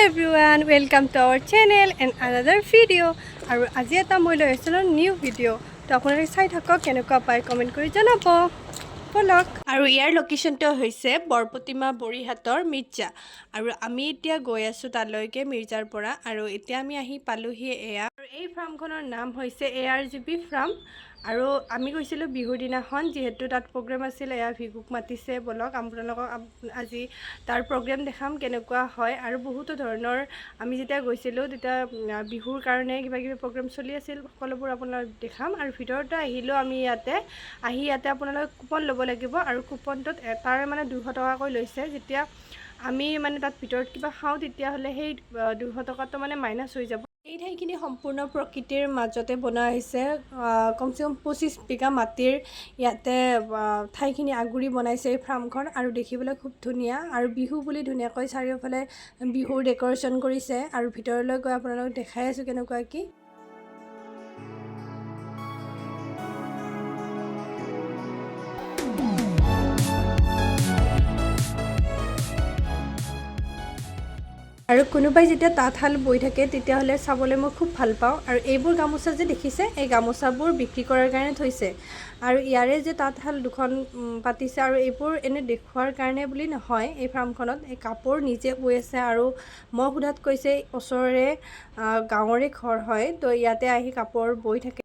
everyone, welcome to our channel and another video. আৰু আজি এটা মই লৈ আহিছিলোঁ নিউ ভিডিঅ' তো আপোনালোকে চাই থাকক কেনেকুৱা পায় কমেণ্ট কৰি জনাব বলক। আৰু ইয়াৰ লোকেশ্যনটো হৈছে borpotima barihator মিৰ্জা আৰু আমি এতিয়া গৈ আছোঁ তালৈকে মিৰ্জাৰ পৰা আৰু এতিয়া আমি আহি পালোহি এয়া আৰু এই ফাৰ্মখনৰ নাম হৈছে ARJB Farm আৰু আমি গৈছিলোঁ বিহুৰ দিনাখন যেহেতু তাত প্ৰগ্ৰেম আছিল এয়া ভিগুক মাতিছে বলক আপোনালোকক আজি তাৰ প্ৰগ্ৰেম দেখাম কেনেকুৱা হয় আৰু বহুতো ধৰণৰ আমি যেতিয়া গৈছিলোঁ তেতিয়া বিহুৰ কাৰণে কিবা কিবি প্ৰগ্ৰেম চলি আছিল সকলোবোৰ আপোনালোকক দেখাম আৰু ভিতৰতে আহিলোঁ আমি ইয়াতে আপোনালোকে কুপন ল'ব লাগিব আৰু কুপনটোত এটাৰে মানে 200 টকাকৈ লৈছে যেতিয়া আমি মানে তাত ভিতৰত কিবা খাওঁ তেতিয়াহ'লে সেই 200 টকাটো মানে মাইনাছ হৈ যাব। এই ঠাইখিনি সম্পূৰ্ণ প্ৰকৃতিৰ মাজতে বনোৱা হৈছে কমচে কম 25 বিঘা মাটিৰ ইয়াতে ঠাইখিনি আগুৰি বনাইছে এই ফাৰ্মখন আৰু দেখিবলৈ খুব ধুনীয়া আৰু বিহু বুলি ধুনীয়াকৈ চাৰিওফালে বিহুৰ ডেক'ৰেশ্যন কৰিছে আৰু ভিতৰলৈ গৈ আপোনালোকক দেখাই আছোঁ কেনেকুৱা কি আৰু কোনোবাই যেতিয়া তাঁতশাল বৈ থাকে তেতিয়াহ'লে চাবলৈ মই খুব ভাল পাওঁ আৰু এইবোৰ গামোচা যে দেখিছে এই গামোচাবোৰ বিক্ৰী কৰাৰ কাৰণে থৈছে আৰু ইয়াৰে যে তাঁতশাল দুখন পাতিছে আৰু এইবোৰ এনে দেখুৱাৰ কাৰণে বুলি নহয় এই ফাৰ্মখনত এই কাপোৰ নিজে বৈ আছে আৰু মই সোধাত কৈছে ওচৰৰে গাঁৱৰে ঘৰ হয় তো ইয়াতে আহি কাপোৰ বৈ থাকে।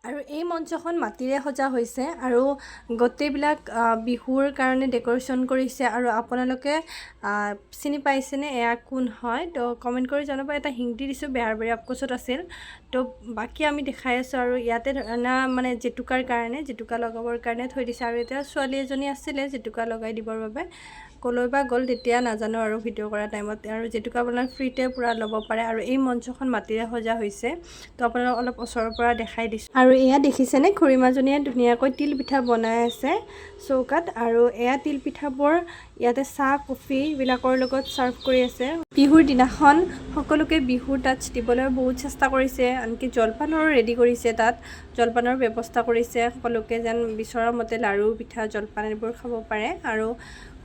আৰু এই মঞ্চখন মাটিৰে সজা হৈছে আৰু গোটেইবিলাক বিহুৰ কাৰণে ডেক'ৰেশ্যন কৰিছে আৰু আপোনালোকে চিনি পাইছেনে এয়া কোন হয় তো কমেণ্ট কৰি জনাব। এটা হিন্দী দিছোঁ বেহাৰবাৰী আপকোচত আছিল তো বাকী আমি দেখাই আছোঁ আৰু ইয়াতে মানে জেতুকাৰ কাৰণে জেতুকা লগাবৰ কাৰণে থৈ দিছে আৰু এতিয়া ছোৱালী এজনী আছিলে জেতুকা লগাই দিবৰ বাবে ক'লৈ বা গ'ল তেতিয়া নাজানো আৰু ভিডিঅ' কৰা টাইমত আৰু জেতুকা আপোনাৰ ফ্ৰীতে পূৰা ল'ব পাৰে আৰু এই মঞ্চখন মাটিৰে সজা হৈছে তো আপোনালোক অলপ ওচৰৰ পৰা দেখাই দিছোঁ আৰু এয়া দেখিছেনে খুৰীমাজনীয়ে ধুনীয়াকৈ তিল পিঠা বনাই আছে চৌকাত আৰু এয়া তিল পিঠাবোৰ ইয়াতে চাহ কফি এইবিলাকৰ লগত ছাৰ্ভ কৰি আছে। বিহুৰ দিনাখন সকলোকে বিহুৰ টাচ দিবলৈ বহুত চেষ্টা কৰিছে আনকি জলপানৰো ৰেডি কৰিছে তাত জলপানৰ ব্যৱস্থা কৰিছে সকলোকে যেন বিচৰা মতে লাড়ু পিঠা জলপান এইবোৰ খাব পাৰে আৰু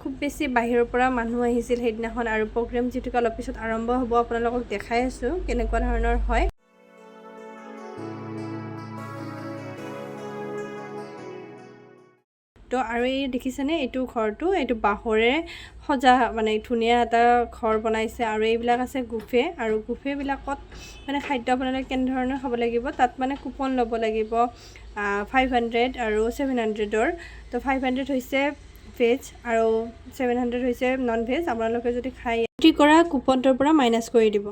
খুব বেছি বাহিৰৰ পৰা মানুহ আহিছিল সেইদিনাখন আৰু প্ৰগ্ৰেম যিটো অলপ পিছত আৰম্ভ হ'ব আপোনালোকক দেখাই আছোঁ কেনেকুৱা ধৰণৰ হয়। তো আৰু এই দেখিছেনে এইটো ঘৰটো এইটো বাঁহৰে সজা মানে ধুনীয়া এটা ঘৰ বনাইছে আৰু এইবিলাক আছে গুফে আৰু গুফেবিলাকত মানে খাদ্য আপোনালোকে কেনেধৰণৰ খাব লাগিব তাত মানে কুপন ল'ব লাগিব 500 আৰু 700ৰ তো 500 হৈছে ভেজ আৰু 700 হৈছে নন ভেজ আপোনালোকে যদি খাই এণ্ট্ৰি কৰা কুপনটোৰ পৰা মাইনাছ কৰি দিব।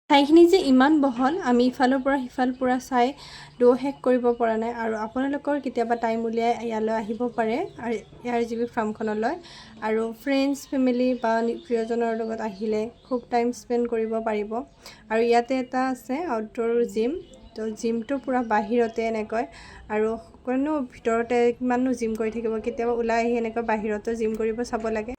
ঠাইখিনি যে ইমান বহল আমি ইফালৰ পৰা সিফাল পৰা চাই শেষ কৰিব পৰা নাই আৰু আপোনালোকৰ কেতিয়াবা টাইম উলিয়াই ইয়ালৈ আহিব পাৰে আৰু ARJB ফাৰ্মখনলৈ আৰু ফ্ৰেণ্ডছ ফেমিলি বা প্ৰিয়জনৰ লগত আহিলে খুব টাইম স্পেণ্ড কৰিব পাৰিব আৰু ইয়াতে এটা আছে আউটডোৰ জিম তো জিমটো পূৰা বাহিৰতে এনেকৈ আৰু কোনো ভিতৰতে কিমাননো জিম কৰি থাকিব কেতিয়াবা ওলাই আহি এনেকৈ বাহিৰতো জিম কৰিব চাব লাগে।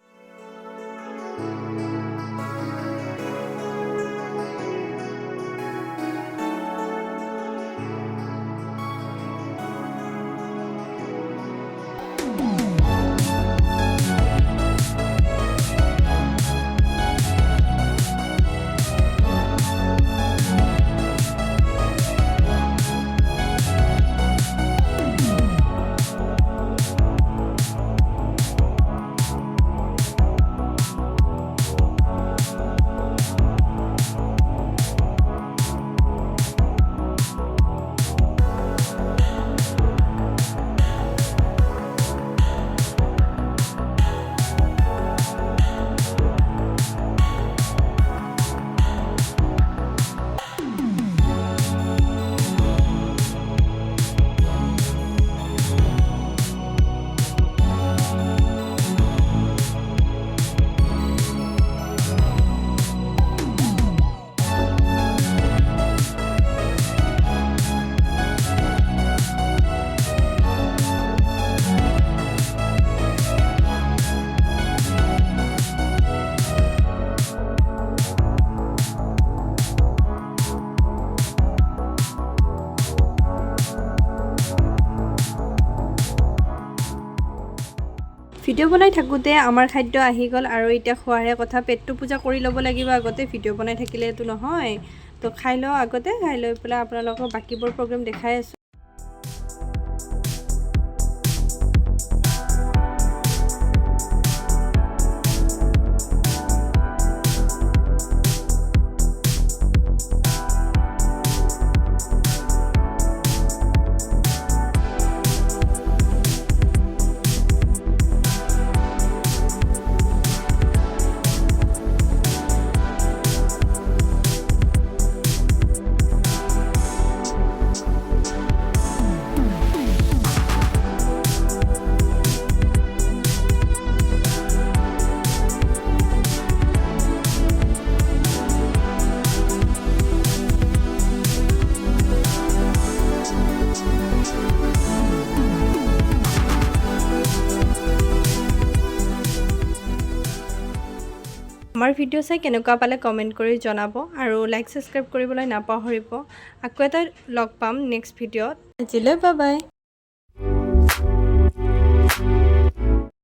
ভিডিঅ' বনাই থাকোঁতে আমাৰ খাদ্য আহি গ'ল আৰু এতিয়া খোৱাৰহে কথা পেটটো পূজা কৰি ল'ব লাগিব আগতে ভিডিঅ' বনাই থাকিলেতো নহয় তো খাই লওঁ আগতে খাই লৈ পেলাই আপোনালোকক বাকীবোৰ প্ৰগ্ৰেম দেখাই আছোঁ আমাৰ ভিডিঅ' চাই কেনেকুৱা পালে কমেণ্ট কৰি জনাব আৰু লাইক সাবস্ক্ৰাইব কৰিবলৈ নাপাহৰিব আকৌ এটা লগ পাম নেক্সট ভিডিঅ'ত আজিলৈ বাই বাই